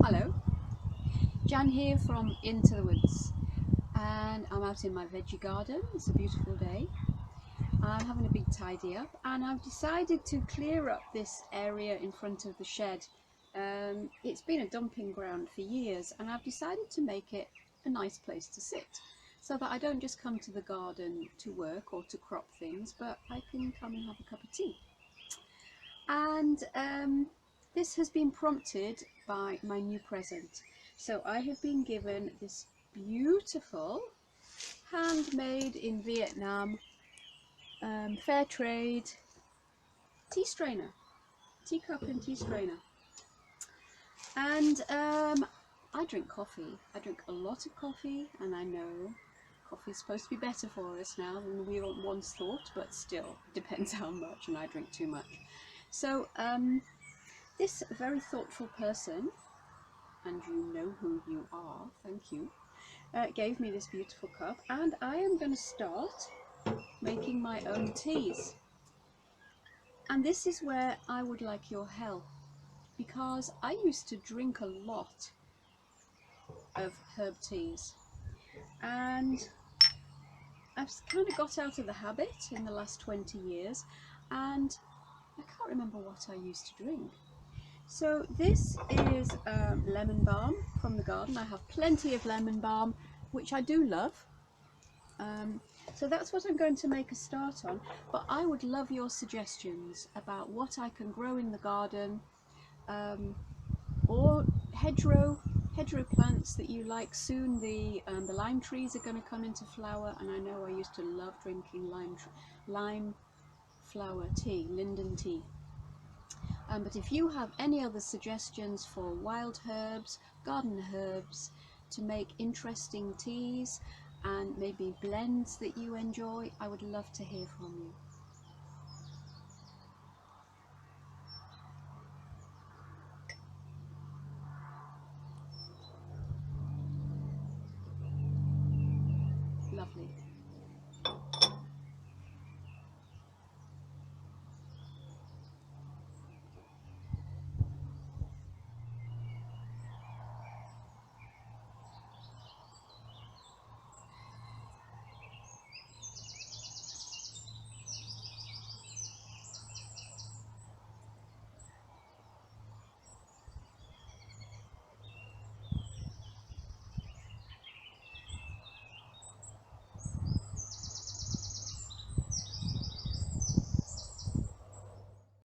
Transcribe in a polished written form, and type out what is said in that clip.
Hello, Jan here from Into the Woods, and I'm out in my veggie garden. It's a beautiful day. I'm having a big tidy up, and I've decided to clear up this area in front of the shed. It's been a dumping ground for years, and I've decided to make it a nice place to sit, so that I don't just come to the garden to work or to crop things, but I can come and have a cup of tea. And this has been prompted by my new present. So I have been given this beautiful handmade in Vietnam fair trade tea strainer, teacup and tea strainer. And I drink coffee. I drink a lot of coffee, and I know coffee is supposed to be better for us now than we once thought, but still depends how much, and I drink too much. So this very thoughtful person, and you know who you are, thank you, gave me this beautiful cup, and I am going to start making my own teas. And this is where I would like your help, because I used to drink a lot of herb teas, and I've kind of got out of the habit in the last 20 years, and I can't remember what I used to drink. So this is lemon balm from the garden. I have plenty of lemon balm, which I do love. So that's what I'm going to make a start on, but I would love your suggestions about what I can grow in the garden, or hedgerow plants that you like. Soon the lime trees are going to come into flower, and I know I used to love drinking lime flower tea, linden tea. But if you have any other suggestions for wild herbs, garden herbs, to make interesting teas and maybe blends that you enjoy, I would love to hear from you. Lovely.